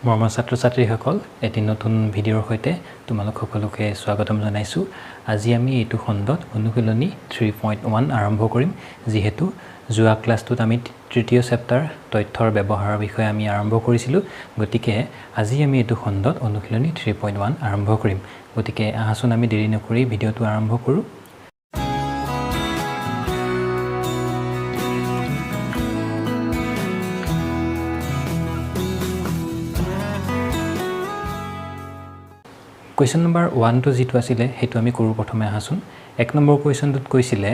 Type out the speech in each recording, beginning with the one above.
মৰমৰ ছাত্ৰ-ছাত্ৰীসকল এটি নতুন ভিডিঅ'ৰ সৈতে তোমালোক সকলোকে স্বাগতম জনাইছোঁ। আজি আমি এইটো খণ্ডত অনুশীলনী 3.1 আৰম্ভ কৰিম। যিহেতু যোৱা ক্লাছটোত আমি তৃতীয় চেপ্টাৰ তথ্যৰ ব্যৱহাৰৰ বিষয়ে আমি আৰম্ভ কৰিছিলোঁ, গতিকে আজি আমি এইটো খণ্ডত অনুশীলনী 3.1 আৰম্ভ কৰিম। গতিকে আহাচোন আমি দেৰি নকৰি ভিডিঅ'টো আৰম্ভ কৰোঁ। কুৱেশ্যন নম্বৰ 1 যিটো আছিলে সেইটো আমি কৰোঁ প্ৰথমে আহাচোন। 1 নম্বৰ কুৱেশ্যনটোত কৈছিলে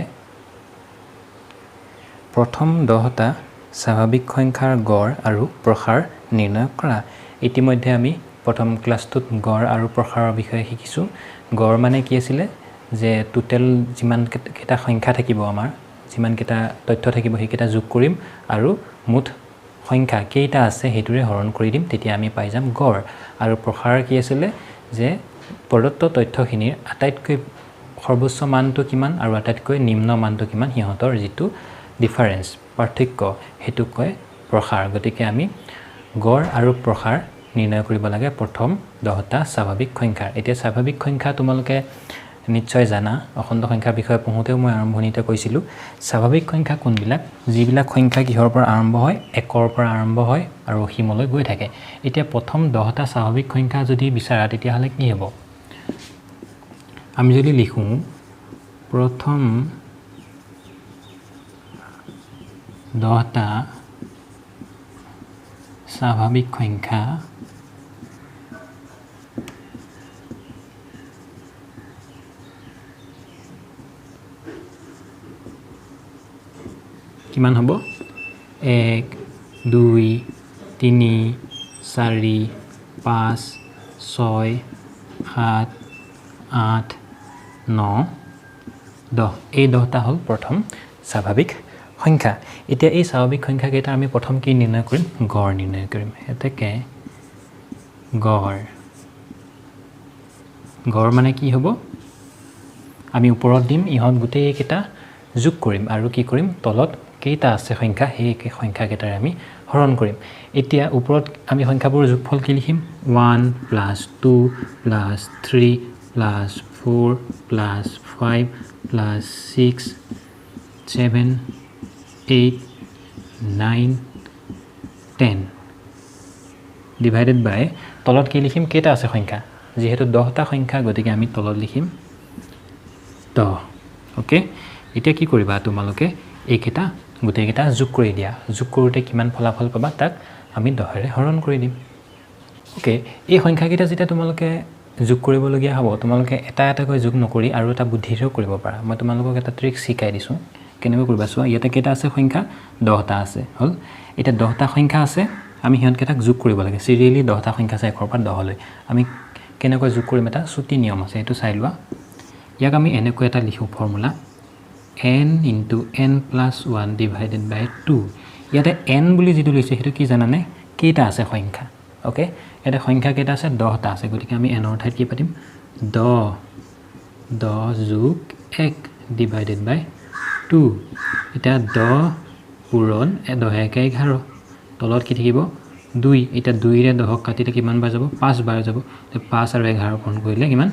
প্ৰথম 10টা স্বাভাৱিক সংখ্যাৰ গড় আৰু প্ৰসাৰ নিৰ্ণয় কৰা। ইতিমধ্যে আমি প্ৰথম ক্লাছটোত গড় আৰু প্ৰসাৰৰ বিষয়ে শিকিছোঁ। গড় মানে কি আছিলে যে টোটেল যিমান কেইটা সংখ্যা থাকিব, আমাৰ যিমান কেইটা তথ্য থাকিব সেইকেইটা যোগ কৰিম আৰু মুঠ সংখ্যা কেইটা আছে সেইটোৰে হৰণ কৰি দিম, তেতিয়া আমি পাই যাম গড়। আৰু প্ৰসাৰ কি আছিলে যে প্ৰদত্ত তথ্যখিনিৰ আটাইতকৈ সৰ্বোচ্চ মানটো কিমান আৰু আটাইতকৈ নিম্ন মানটো কিমান, সিহঁতৰ যিটো ডিফাৰেঞ্চ পাৰ্থক্য সেইটো কয় প্ৰসাৰ। গতিকে আমি গড় আৰু প্ৰসাৰ নিৰ্ণয় কৰিব লাগে প্ৰথম 10টা স্বাভাৱিক সংখ্যাৰ। এতিয়া স্বাভাৱিক সংখ্যা তোমালোকে নিশ্চয় জানা, অখণ্ড সংখ্যাৰ বিষয়ে পঢ়োঁতেও মই আৰম্ভণিতে কৈছিলোঁ। স্বাভাৱিক সংখ্যা কোনবিলাক? যিবিলাক সংখ্যা কিহৰ পৰা আৰম্ভ হয়? 1ৰ পৰা আৰম্ভ হয় আৰু অসীমলৈ গৈ থাকে। এতিয়া প্ৰথম 10টা স্বাভাৱিক সংখ্যা যদি বিচাৰা তেতিয়াহ'লে কি হ'ব? আমি যদি লিখোঁ প্ৰথম 10টা স্বাভাৱিক সংখ্যা কিমান হ'ব? 1 2 3 4 5 6 7 8 9 10। এই 10টা হ'ল প্ৰথম স্বাভাৱিক সংখ্যা। এতিয়া এই স্বাভাৱিক সংখ্যাকেইটা আমি প্ৰথম কি নিৰ্ণয় কৰিম? গড় নিৰ্ণয় কৰিম। এতেকে গড়। গড় মানে কি হ'ব? আমি ওপৰত দিম, ইহঁত গোটেইকেইটা যোগ কৰিম আৰু কি কৰিম? তলত কেইটা আছে সংখ্যা সেই সংখ্যাকেইটাৰে আমি হৰণ কৰিম। এতিয়া ওপৰত আমি সংখ্যাবোৰৰ যোগফল কি লিখিম? 1 + 2 + 3 + 4 + 5 + 6 7 8 9 10 ডিভাইডেড বাই তলত কি লিখিম? কেইটা আছে সংখ্যা? যিহেতু 10টা সংখ্যা গতিকে আমি তলত লিখিম 10। অ'কে, এতিয়া কি কৰিবা তোমালোকে? এইকেইটা গোটেইকেইটা যোগ কৰি দিয়া। যোগ কৰোঁতে কিমান ফলাফল পাবা তাক আমি 10ৰে হৰণ কৰি দিম। অ'কে, এই সংখ্যাকেইটা যেতিয়া তোমালোকে যোগ কৰিবলগীয়া হ'ব, তোমালোকে এটা এটাকৈ যোগ নকৰি আৰু এটা বুদ্ধিৰেও কৰিব পাৰা। মই তোমালোকক এটা ট্ৰিক্স শিকাই দিছোঁ, কেনেকৈ কৰিবা চোৱা। ইয়াতে কেইটা আছে সংখ্যা? 10টা আছে। হ'ল, এতিয়া 10টা সংখ্যা আছে, আমি সিহঁতকেইটাক যোগ কৰিব লাগে। চিৰিয়েলি 10টা সংখ্যা আছে 1ৰ পৰা 10লৈ। আমি কেনেকৈ যোগ কৰিম? এটা চুটি নিয়ম আছে, সেইটো চাই লোৱা। ইয়াক আমি এনেকৈ এটা লিখোঁ ফৰ্মুলা, n × n + 1 ডিভাইডেড বাই 2। ইয়াতে n বুলি যিটো লৈছে সেইটো কি জানানে? কেইটা আছে সংখ্যা। অ'কে, ইয়াতে সংখ্যা কেইটা আছে? 10টা আছে। গতিকে আমি nৰ ঠাইত কি পাতিম? 10 + 1 ডিভাইডেড বাই 2। এতিয়া 10 পূৰণ 10 × 1 = 11। তলত কি থাকিব? 2। এতিয়া 2ৰে 10ক কাটিলে কিমান বাৰ যাব? 5 বাৰ যাব। 5 আৰু 11 পূৰণ কৰিলে কিমান?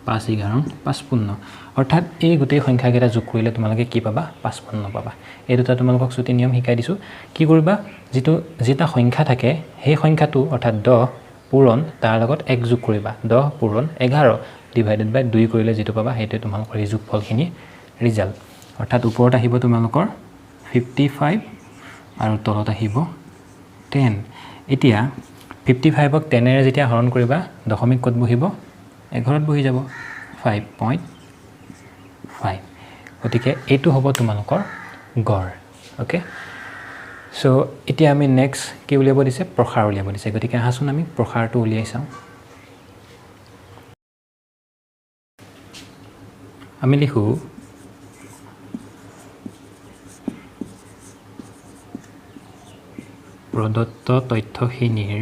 5 × 11 = 55। অৰ্থাৎ এই গোটেই সংখ্যাকেইটা যোগ কৰিলে তোমালোকে কি পাবা? 55 পাবা। এই দুটা তোমালোকক চুটি নিয়ম শিকাই দিছোঁ। কি কৰিবা? যেটা সংখ্যা থাকে সেই সংখ্যাটো অৰ্থাৎ 10 পূৰণ তাৰ লগত 1 যোগ কৰিবা। 10 পূৰণ 11 ডিভাইডেড বাই 2 কৰিলে যিটো পাবা সেইটোৱে তোমালোকৰ এই যোগফলখিনি ৰিজাল্ট। অৰ্থাৎ ওপৰত আহিব তোমালোকৰ 55 আৰু তলত আহিব 10। এতিয়া 55ক 10ৰে যেতিয়া হৰণ কৰিবা, দশমিক ক'ত বহিব? 11ত বহি যাব, 5.5। গতিকে এইটো হ'ব তোমালোকৰ গড়। অ'কে, চ' এতিয়া আমি নেক্সট কি উলিয়াব দিছে? প্ৰসাৰ উলিয়াব দিছে। গতিকে আহাচোন আমি প্ৰসাৰটো উলিয়াই চাওঁ। আমি লিখোঁ প্ৰদত্ত তথ্যখিনিৰ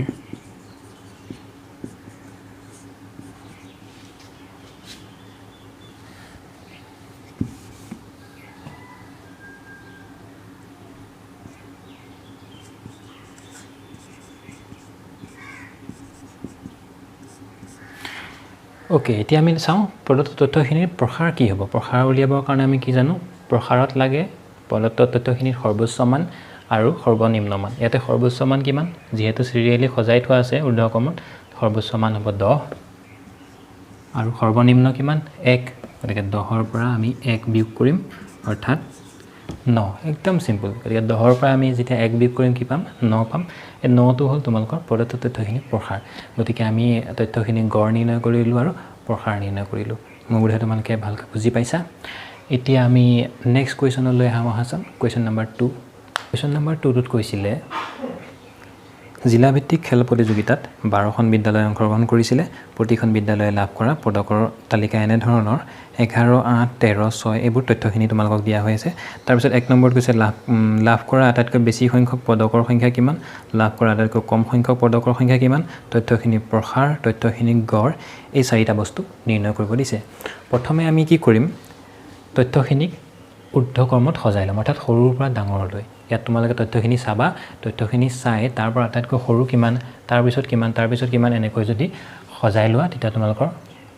ওকে এতিয়া আমি চাওঁ প্ৰদত্ত তথ্যখিনিৰ প্ৰসাৰ কি হ'ব প্ৰসাৰ উলিয়াবৰ কাৰণে আমি কি জানো প্ৰসাৰত লাগে প্ৰদত্ত তথ্যখিনিৰ সৰ্বোচ্চ মান আৰু সৰ্বনিম্ন মান ইয়াতে সৰ্বোচ্চ মান কিমান যেহেতু সিৰিয়ালি সজাই থোৱা আছে ঊৰ্ধ্বক্ৰমত সৰ্বোচ্চ মান হ'ব 10 আৰু সৰ্বনিম্ন কিমান 1 গতিকে 10ৰ পৰা আমি 1 বিয়োগ কৰিম অৰ্থাৎ 9 একদম সিম্পল গতিকে 10ৰ পৰা আমি যেতিয়া 1 বিয়োগ কৰিম কি পাম 9 পাম এই 9টো হ'ল তোমালোকৰ প্ৰদত্ত তথ্যখিনি প্ৰসাৰ গতিকে আমি তথ্যখিনি গড় নিৰ্ণয় কৰিলো আৰু প্ৰসাৰ নিৰ্ণয় কৰিলো মই বোধহয় তোমালোকে ভালকৈ বুজি পাইছা এতিয়া আমি নেক্সট কোৱেশ্যনলৈ আহাচোন কোৱেশ্যন নম্বৰ 2 কোৱেশ্যন নম্বৰ 2 টোত কৈছিলে জিলাভিত্তিক খেল প্ৰতিযোগিতাত 12খন বিদ্যালয় অংশগ্ৰহণ কৰিছিলে প্ৰতিখন বিদ্যালয়ে লাভ কৰা পদকৰ তালিকা এনে ধৰণৰ 11 8 13 6 এইবোৰ তথ্যখিনি তোমালোকক দিয়া হৈ আছে তাৰ পিছত এক নম্বৰত কৈছে লাভ কৰা আটাইতকৈ বেছি সংখ্যক পদকৰ সংখ্যা কিমান লাভ কৰা আটাইতকৈ কম সংখ্যক পদকৰ সংখ্যা কিমান তথ্যখিনি প্ৰসাৰ তথ্যখিনি গড় এই চাৰিটা বস্তু নিৰ্ণয় কৰিব দিছে প্ৰথমে আমি কি কৰিম তথ্যখিনিক ঊৰ্ধ্বক্ৰমত সজাই ল'ম অৰ্থাৎ সৰুৰ পৰা ডাঙৰলৈ ইয়াত তোমালোকে তথ্যখিনি চাবা তথ্যখিনি চাই তাৰ পৰা আটাইতকৈ সৰু কিমান তাৰ পিছত কিমান এনেকৈ যদি সজাই লোৱা তেতিয়া তোমালোকৰ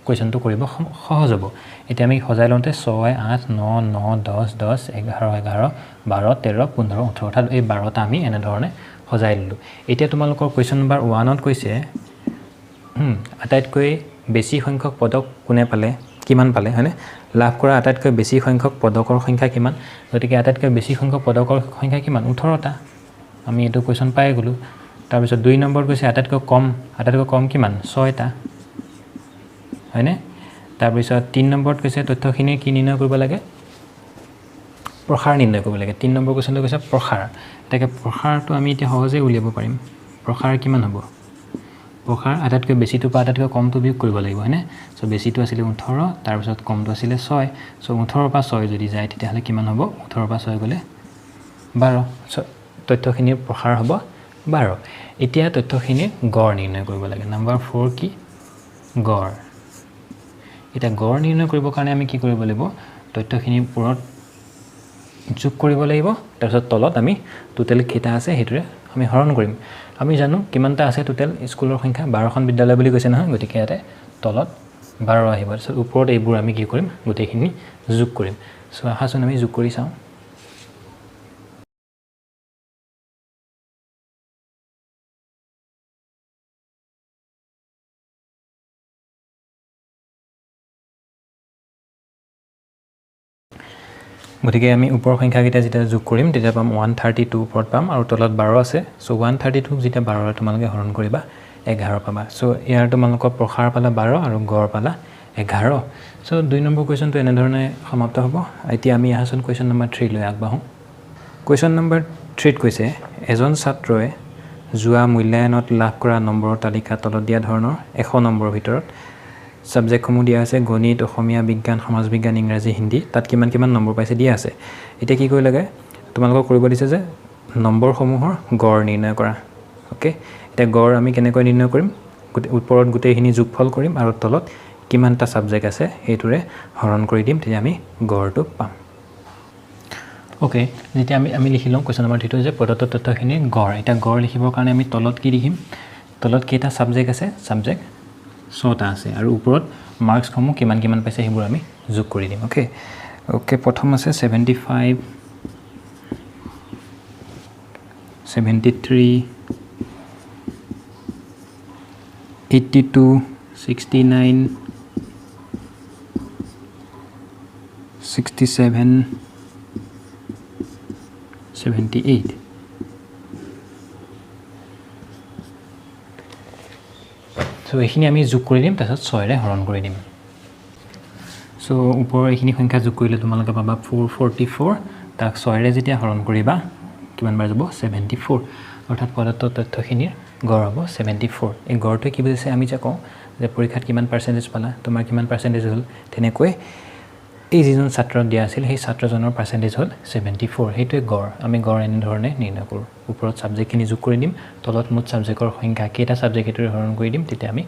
কোৱেশ্যনটো কৰিব সহজ হ'ব এতিয়া আমি সজাই লওঁতে 6 8 9 9 10 10 11 11 12 13 15 18 অৰ্থাৎ এই 12টা আমি এনে ধৰণে সজাই ললোঁ এতিয়া তোমালোকৰ কোৱেশ্যন নম্বৰ 1ত কৈছে আটাইতকৈ বেছি সংখ্যক পদক কোনে পালে কিমান পালে হয়নে লাভ কৰা আটাইতকৈ বেছি সংখ্যক পদকৰ সংখ্যা কিমান গতিকে আটাইতকৈ বেছি সংখ্যক পদকৰ সংখ্যা কিমান 18টা আমি এইটো কোৱেশ্যন পাই গ'লো তাৰ পিছত 2 নম্বৰ কৈছে আটাইতকৈ কম কিমান 6টা হয়নে তাৰ পিছত 3 নম্বৰত কৈছে তথ্যখিনি কি নিৰ্ণয় কৰিব লাগে প্ৰসাৰ নিৰ্ণয় কৰিব লাগে 3 নম্বৰ কোৱেশ্যনটো কৈছে প্ৰসাৰ এটাকে প্ৰসাৰটো আমি এতিয়া সহজে উলিয়াব পাৰিম প্ৰসাৰ কিমান হ'ব প্ৰসাৰ আটাইতকৈ বেছিটো পৰা আটাইতকৈ কমটো বিয়োগ কৰিব লাগিব হয়নে সো বেছিটো আছিল 18 তাৰ পিছত কমটো আছিল 6 সো 18 পৰা 6 যদি যায় তেতিয়াহলে কিমান হ'ব 18 পৰা 6 গলে 12 সো তথ্যখিনিৰ প্ৰসাৰ হ'ব 12 এতিয়া তথ্যখিনি গড় নিৰ্ণয় কৰিব লাগে নম্বৰ 4 কি গড় এটা গড় নিৰ্ণয় কৰিবৰ কাৰণে আমি কি কৰিব লাগিব তথ্যখিনিৰ ওপৰত যোগ কৰিব লাগিব তাৰপিছত তলত আমি টোটাল কেইটা আছে হেতুৰে আমি হৰণ কৰিম আমি জানো কিমানটা আছে টোটাল স্কুলৰ সংখ্যা 12খন বিদ্যালয় বুলি কৈছে নহয় গতিকে ইয়াতে তলত 12 আহিব তাৰপিছত ওপৰত এইবোৰ আমি কি কৰিম গোটেইখিনি যোগ কৰিম সো আহাচোন আমি যোগ কৰি চাওঁ গতিকে আমি ওপৰ সংখ্যাকেইটা যেতিয়া যোগ কৰিম তেতিয়া পাম 132 ওপৰত পাম আৰু তলত 12 আছে সো 132 যেতিয়া 12 তোমালোকে হৰণ কৰিবা 11 পাবা সো ইয়াৰ তোমালোকৰ প্ৰসাৰ পালা 12 আৰু গড় পালা 11 সো 2 নম্বৰ কোৱেশ্যনটো এনে ধৰণে সমাপ্ত হ'ব এতিয়া আমি আহাচোন কোৱেশ্যন নম্বৰ 3 লৈ আগবাঢ়ো কোৱেশ্যন নম্বৰ 3 ত কৈছে এজন ছাত্ৰই যোৱা মূল্যায়নত লাভ কৰা নম্বৰৰ তালিকা তলত দিয়া ধৰণৰ 100 নম্বৰৰ ভিতৰত সাবজেক্টসমূহ দিয়া আছে গণিত অসমীয়া বিজ্ঞান সমাজ বিজ্ঞান ইংৰাজী হিন্দী তাত কিমান নম্বৰ পাইছে দিয়া আছে এতিয়া কি কৰিব লাগে তোমালোকক কৰিব দিছে যে নম্বৰসমূহৰ গড় নিৰ্ণয় কৰা ওকে এটা গড় আমি কেনেকৈ নিৰ্ণয় কৰিম ওপৰত গোটেইখিনি যোগফল কৰিম আৰু তলত কিমানটা সাবজেক্ট আছে হেতুৰে হৰণ কৰি দিম তেতিয়া আমি গড়টো পাম ওকে যেতিয়া আমি লিখি লওঁ কোৱেশ্যন নম্বৰ 3 যে প্ৰদত্ত তথ্যখিনি গড় এটা গড় লিখিবৰ কাৰণে আমি তলত কি লিখিম তলত কেইটা সাবজেক্ট আছে সাবজেক্ট 6টা আছে আৰু ওপৰত মাৰ্কছসমূহ কিমান পাইছে হেবোৰ আমি যোগ কৰি দিম ওকে ওকে প্ৰথম আছে 75 73 82 69 67 78 সো এইখিনি আমি যোগ কৰি দিম তাৰপিছত 6 ৰে হৰণ কৰি দিম সো ওপৰৰ এইখিনি সংখ্যা যোগ কৰিলে তোমালোকে পাবা 444 তাক 6 ৰে যেতিয়া হৰণ কৰিবা কিমান বাৰ যাব 74 অৰ্থাৎ প্ৰদত্ত তথ্যখিনিৰ গড় হ'ব 74 এই গড়টো কি বুজিছে আমি যে কওঁ যে পৰীক্ষাত কিমান পাৰ্চেন্টেজ পালা তোমাৰ কিমান পাৰ্চেন্টেজ হ'ল তেনেকৈ এই যিজন ছাত্ৰ দিয়া আছিল সেই ছাত্ৰজনৰ পাৰ্চেন্টেজ হ'ল 74 হেতুৱে গড় আমি গড় এনে ধৰণে নিৰ্ণয় কৰোঁ ওপৰত সাবজেক্টখিনি যোগ কৰি দিম তলত মুঠ সাবজেক্টৰ সংখ্যা কেইটা সাবজেক্ট হেতুৰে হৰণ কৰি দিম তেতিয়া আমি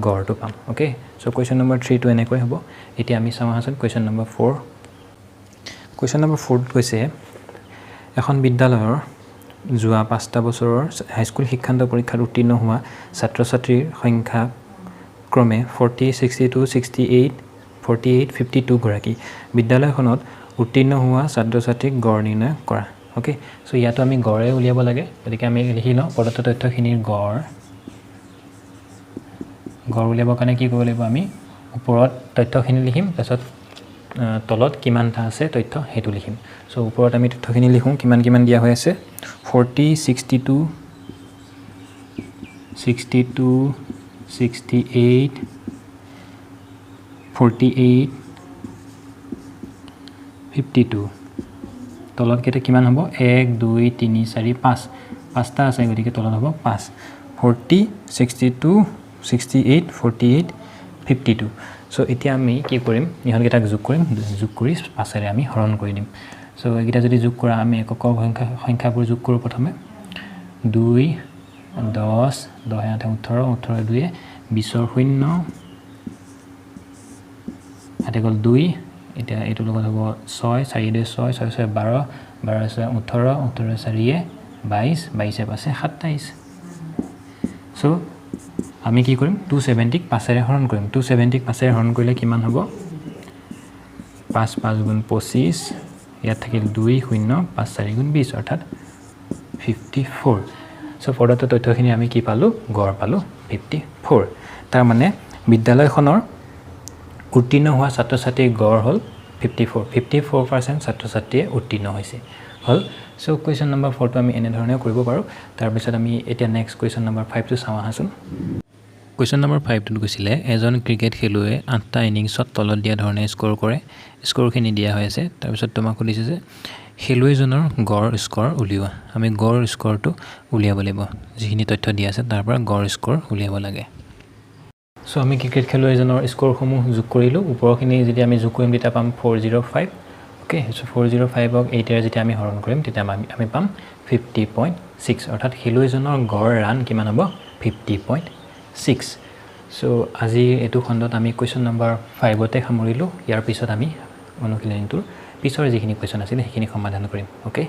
গড়টো পাম ওকে সো কোৱেশ্যন নম্বৰ 3 টো এনেকৈ হ'ব এতিয়া আমি চাওঁ আহাচোন কোৱেশ্যন নম্বৰ 4 কোৱেশ্যন নম্বৰ 4 ত কৈছে এখন বিদ্যালয়ৰ যোৱা 5টা বছৰৰ হাইস্কুল শিক্ষান্ত পৰীক্ষাত উত্তীৰ্ণ হোৱা ছাত্ৰ ছাত্ৰীৰ সংখ্যা ক্ৰমে 40, 62, 68, 48, 52 গৰাকী বিদ্যালয়খনত উত্তীৰ্ণ হোৱা ছাত্ৰ ছাত্ৰীক গড় নিৰ্ণয় কৰা ওকে সো ইয়াতো আমি গড়ে উলিয়াব লাগে গতিকে আমি লিখি লওঁ প্ৰদত্ত তথ্যখিনিৰ গড় উলিয়াবৰ কাৰণে কি কৰিব লাগিব আমি ওপৰত তথ্যখিনি লিখিম তাৰপিছত তলত কিমানটা আছে তথ্য হেতু লিখিম সো ওপৰত আমি তথ্যখিনি লিখোঁ কিমান দিয়া হৈ আছে 40 62 62 68 48 52 তলত কেইটা কিমান হ'ব 1 2 3 4 5 পাঁচটা আছে গতিকে তলত হ'ব 5 40 62 68 48 52 সো এতিয়া আমি কি কৰিম ইহঁতকেইটাক যোগ কৰি 5 আমি হৰণ কৰি দিম সো এইকেইটা যদি যোগ কৰা আমি একক সংখ্যাবোৰ যোগ কৰোঁ প্ৰথমে 2 10 10 8 18 18 2 20 0 আতে গ'ল 2 এতিয়া এইটো লগত হ'ব 6 4 2 6 6 6 12 12 6 18 18 4 22 22 পাছে 27 সো আমি কি কৰিম 270 ক 5 ৰে হৰণ কৰিম 270 ক 5 ৰে হৰণ কৰিলে কিমান হ'ব 5 5 গুণ 25 ইয়াত থাকিল 2 0 5 4 গুণ 20 অৰ্থাৎ 54 সো প্ৰদত্ত তথ্যখিনি আমি কি পালো গড় পালো 54 তাৰ মানে বিদ্যালয়খনৰ উত্তীৰ্ণ হোৱা ছাত্ৰ ছাত্ৰীৰ গড় হ'ল 54% ছাত্ৰ ছাত্ৰীয়ে উত্তীৰ্ণ হৈছে হল সো কোৱেশ্চন নম্বৰ 4 টো আমি এনে ধৰণে কৰিব পাৰো তাৰ পিছত আমি এতিয়া নেক্সট কোৱেশ্চন নম্বৰ 5 টো চাওঁ আহাচোন কোৱেশ্চন নম্বৰ 5 টোত গৈছিলে এজন ক্ৰিকেট খেলুৱৈয়ে 8টা ইনিংছত তলত দিয়া ধৰণে স্ক'ৰ কৰে স্ক'ৰখিনি দিয়া হৈ আছে তাৰ পিছত তোমাক সুধিছে যে খেলুৱৈজনৰ গড় স্ক'ৰ উলিওৱা আমি গড় স্ক'ৰটো উলিয়াব লাগিব যিখিনি তথ্য দিয়া আছে তাৰ পৰা গড় স্ক'ৰ উলিয়াব লাগে সো আমি ক্ৰিকেট খেলুৱৈজনৰ স্ক'ৰসমূহ যোগ কৰিলোঁ ওপৰখিনি যদি আমি যোগ কৰিম তেতিয়া পাম 405 ওকে সো 405 ক 8 এৰে যেতিয়া আমি হৰণ কৰিম তেতিয়া আমি পাম 50.6 অৰ্থাৎ খেলুৱৈজনৰ গড় ৰান কিমান হ'ব 50.6 সো আজি এটো খণ্ডত আমি কোৱেশ্চন নম্বৰ 5 তে সামৰিলোঁ ইয়াৰ পিছত আমি অনুশীলনীটোৰ পিছৰ যিখিনি কোৱেশ্চন আছিল সেইখিনি সমাধান কৰিম ওকে